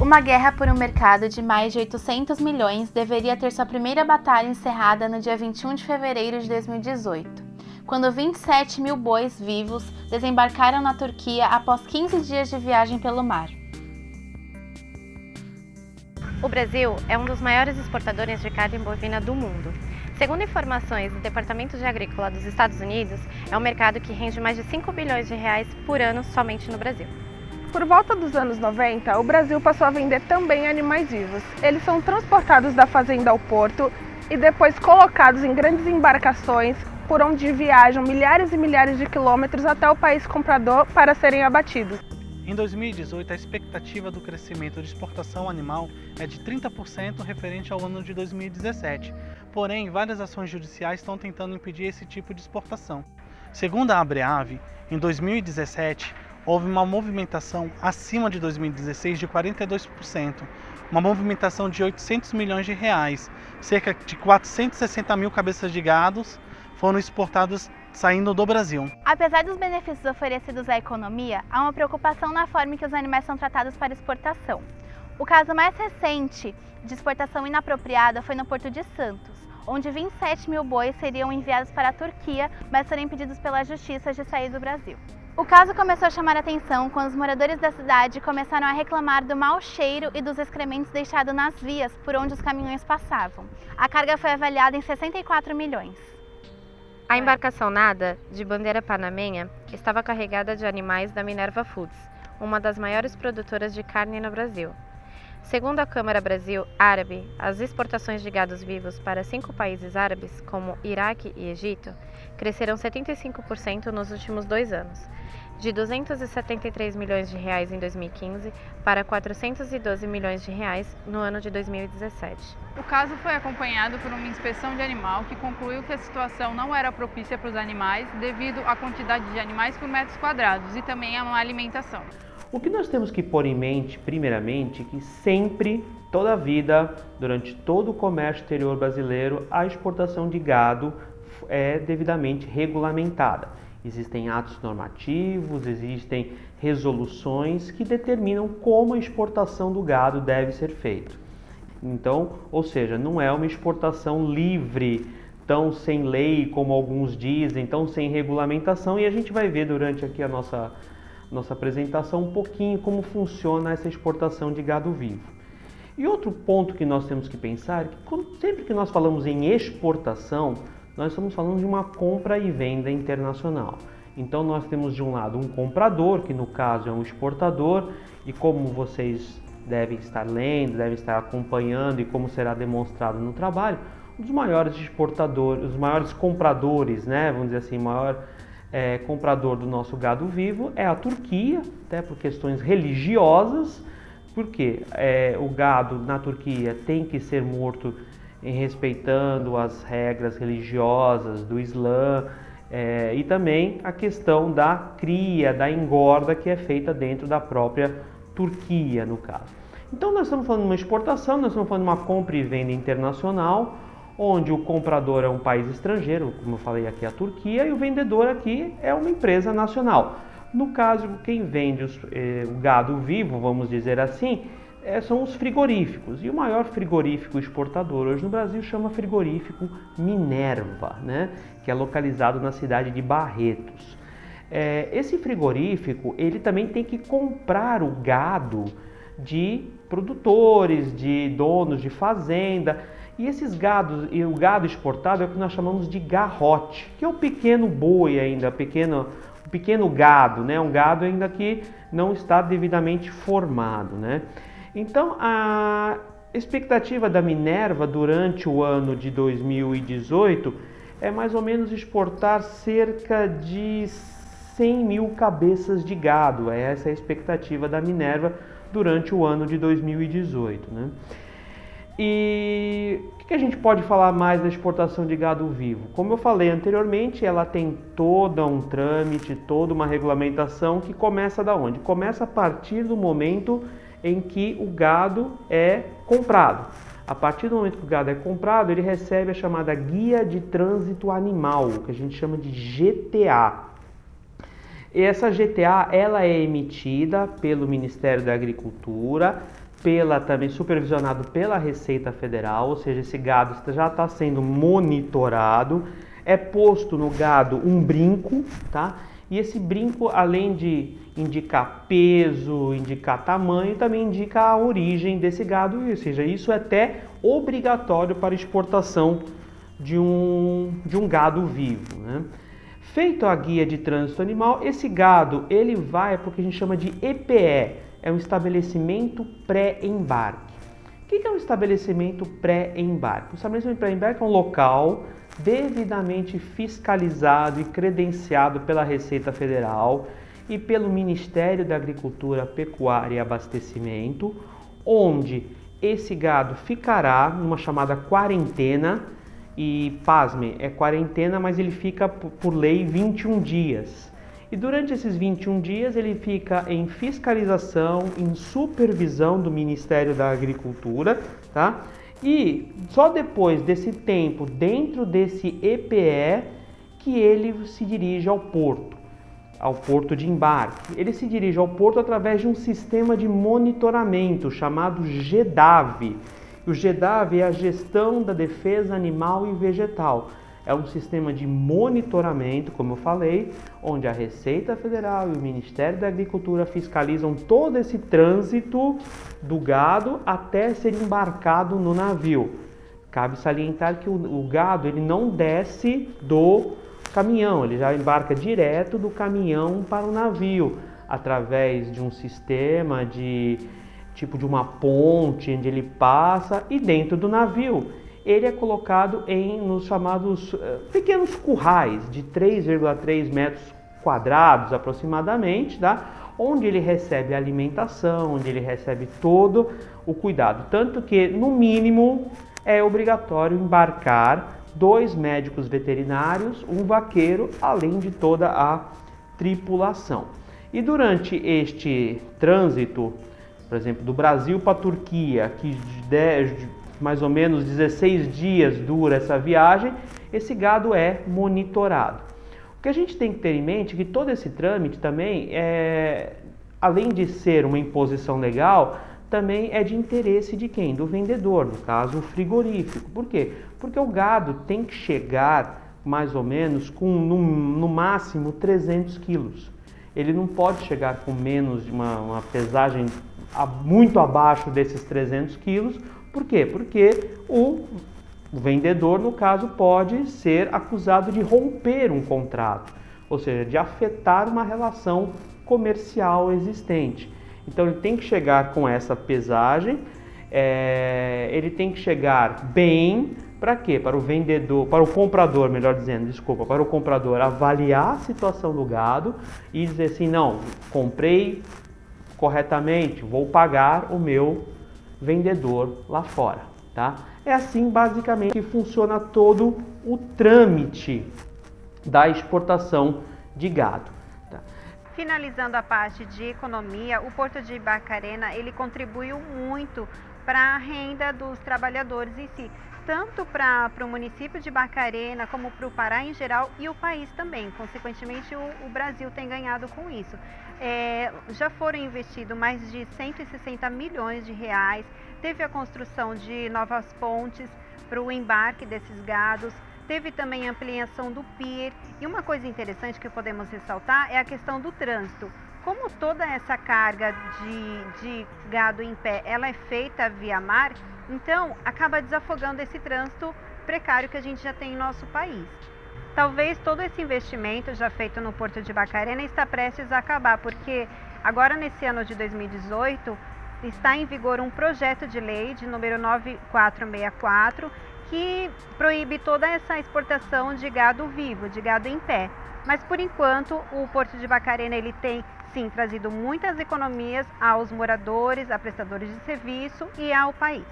Uma guerra por um mercado de mais de 800 milhões deveria ter sua primeira batalha encerrada no dia 21 de fevereiro de 2018, quando 27 mil bois vivos desembarcaram na Turquia após 15 dias de viagem pelo mar. O Brasil é um dos maiores exportadores de carne bovina do mundo. Segundo informações do Departamento de Agrícola dos Estados Unidos, é um mercado que rende mais de 5 bilhões de reais por ano somente no Brasil. Por volta dos anos 90, o Brasil passou a vender também animais vivos. Eles são transportados da fazenda ao porto e depois colocados em grandes embarcações por onde viajam milhares e milhares de quilômetros até o país comprador para serem abatidos. Em 2018, a expectativa do crescimento de exportação animal é de 30% referente ao ano de 2017. Porém, várias ações judiciais estão tentando impedir esse tipo de exportação. Segundo a Abreave, em 2017, houve uma movimentação acima de 2016 de 42%, uma movimentação de 800 milhões de reais, cerca de 460 mil cabeças de gados foram exportadas saindo do Brasil. Apesar dos benefícios oferecidos à economia, há uma preocupação na forma em que os animais são tratados para exportação. O caso mais recente de exportação inapropriada foi no Porto de Santos, onde 27 mil bois seriam enviados para a Turquia, mas foram impedidos pela justiça de sair do Brasil. O caso começou a chamar a atenção quando os moradores da cidade começaram a reclamar do mau cheiro e dos excrementos deixados nas vias por onde os caminhões passavam. A carga foi avaliada em 64 milhões. A embarcação nada, de bandeira panamenha, estava carregada de animais da Minerva Foods, uma das maiores produtoras de carne no Brasil. Segundo a Câmara Brasil Árabe, as exportações de gados vivos para 5 países árabes, como Iraque e Egito, cresceram 75% nos últimos 2 anos, de 273 milhões de reais em 2015 para 412 milhões de reais no ano de 2017. O caso foi acompanhado por uma inspeção de animal que concluiu que a situação não era propícia para os animais devido à quantidade de animais por metros quadrados e também à má alimentação. O que nós temos que pôr em mente, primeiramente, que sempre, toda a vida, durante todo o comércio exterior brasileiro, a exportação de gado é devidamente regulamentada. Existem atos normativos, existem resoluções que determinam como a exportação do gado deve ser feita. Então, ou seja, não é uma exportação livre, tão sem lei como alguns dizem, tão sem regulamentação, e a gente vai ver durante aqui a nossa apresentação um pouquinho como funciona essa exportação de gado vivo. E outro ponto que nós temos que pensar é que sempre que nós falamos em exportação, nós estamos falando de uma compra e venda internacional. Então nós temos de um lado um comprador, que no caso é um exportador, e como vocês devem estar lendo, devem estar acompanhando e como será demonstrado no trabalho, um dos maiores exportadores, os maiores compradores, né, vamos dizer assim, o maior comprador do nosso gado vivo é a Turquia, até por questões religiosas, porque o gado na Turquia tem que ser morto respeitando as regras religiosas do Islã, e também a questão da cria, da engorda que é feita dentro da própria Turquia, no caso. Então nós estamos falando de uma exportação, nós estamos falando de uma compra e venda internacional, onde o comprador é um país estrangeiro, como eu falei aqui, a Turquia, e o vendedor aqui é uma empresa nacional. No caso, quem vende o gado vivo, vamos dizer assim, são os frigoríficos. E o maior frigorífico exportador hoje no Brasil chama frigorífico Minerva, né? Que é localizado na cidade de Barretos. Esse frigorífico, ele também tem que comprar o gado de produtores, de donos de fazenda. E esses gados, e o gado exportado é o que nós chamamos de garrote, que é o pequeno boi ainda, o pequeno gado, né? Um gado ainda que não está devidamente formado, né? Então, a expectativa da Minerva durante o ano de 2018 é mais ou menos exportar cerca de 100 mil cabeças de gado. Essa é a expectativa da Minerva durante o ano de 2018, né? E o que a gente pode falar mais da exportação de gado vivo? Como eu falei anteriormente, ela tem todo um trâmite, toda uma regulamentação que começa da onde? Começa a partir do momento em que o gado é comprado. A partir do momento que o gado é comprado, ele recebe a chamada Guia de Trânsito Animal, que a gente chama de GTA. E essa GTA ela é emitida pelo Ministério da Agricultura, também supervisionado pela Receita Federal, ou seja, esse gado já está sendo monitorado. É posto no gado um brinco, tá? E esse brinco, além de indicar peso, indicar tamanho, também indica a origem desse gado, ou seja, isso é até obrigatório para exportação de um gado vivo, né? Feito a guia de trânsito animal, esse gado ele vai para o que a gente chama de EPE, é um estabelecimento pré-embarque. O que é um estabelecimento pré-embarque? O estabelecimento pré-embarque é um local devidamente fiscalizado e credenciado pela Receita Federal e pelo Ministério da Agricultura, Pecuária e Abastecimento, onde esse gado ficará numa chamada quarentena. E, pasmem, é quarentena, mas ele fica, por lei, 21 dias. E durante esses 21 dias ele fica em fiscalização, em supervisão do Ministério da Agricultura, tá? E só depois desse tempo, dentro desse EPE, que ele se dirige ao porto de embarque. Ele se dirige ao porto através de um sistema de monitoramento chamado GEDAV. O GEDAV é a Gestão da Defesa Animal e Vegetal. É um sistema de monitoramento, como eu falei, onde a Receita Federal e o Ministério da Agricultura fiscalizam todo esse trânsito do gado até ser embarcado no navio. Cabe salientar que o gado ele não desce do caminhão, ele já embarca direto do caminhão para o navio, através de um sistema de uma ponte onde ele passa, e dentro do navio ele é colocado nos chamados pequenos currais de 3,3 metros quadrados aproximadamente, tá? Onde ele recebe alimentação, onde ele recebe todo o cuidado. Tanto que, no mínimo, é obrigatório embarcar 2 médicos veterinários, um vaqueiro, além de toda a tripulação. E durante este trânsito, por exemplo, do Brasil para a Turquia, que mais ou menos 16 dias dura essa viagem, esse gado é monitorado. O que a gente tem que ter em mente é que todo esse trâmite também, além de ser uma imposição legal, também é de interesse de quem? Do vendedor, no caso o frigorífico. Por quê? Porque o gado tem que chegar mais ou menos com no máximo 300 quilos. Ele não pode chegar com menos de uma pesagem muito abaixo desses 300 quilos. Por quê? Porque o vendedor, no caso, pode ser acusado de romper um contrato, ou seja, de afetar uma relação comercial existente. Então ele tem que chegar com essa pesagem, ele tem que chegar bem, para quê? Para o comprador, melhor dizendo, para o comprador avaliar a situação do gado e dizer assim, não, comprei corretamente, vou pagar o meu vendedor lá fora, tá? É assim basicamente que funciona todo o trâmite da exportação de gado. Tá? Finalizando a parte de economia, o Porto de Barcarena ele contribuiu muito para a renda dos trabalhadores em si, tanto para o município de Barcarena como para o Pará em geral e o país também. Consequentemente, o Brasil tem ganhado com isso. Já foram investidos mais de 160 milhões de reais, teve a construção de novas pontes para o embarque desses gados, teve também a ampliação do pier. E uma coisa interessante que podemos ressaltar é a questão do trânsito. Como toda essa carga de gado em pé ela é feita via mar, então acaba desafogando esse trânsito precário que a gente já tem em nosso país. Talvez todo esse investimento já feito no Porto de Barcarena está prestes a acabar, porque agora nesse ano de 2018 está em vigor um projeto de lei de número 9464 que proíbe toda essa exportação de gado vivo, de gado em pé. Mas por enquanto o Porto de Barcarena ele tem sim trazido muitas economias aos moradores, a prestadores de serviço e ao país.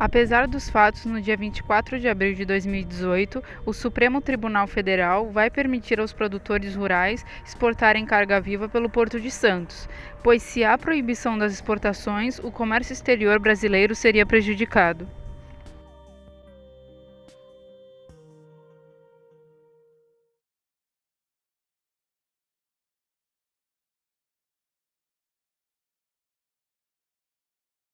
Apesar dos fatos, no dia 24 de abril de 2018, o Supremo Tribunal Federal vai permitir aos produtores rurais exportarem carga viva pelo Porto de Santos, pois se há proibição das exportações, o comércio exterior brasileiro seria prejudicado.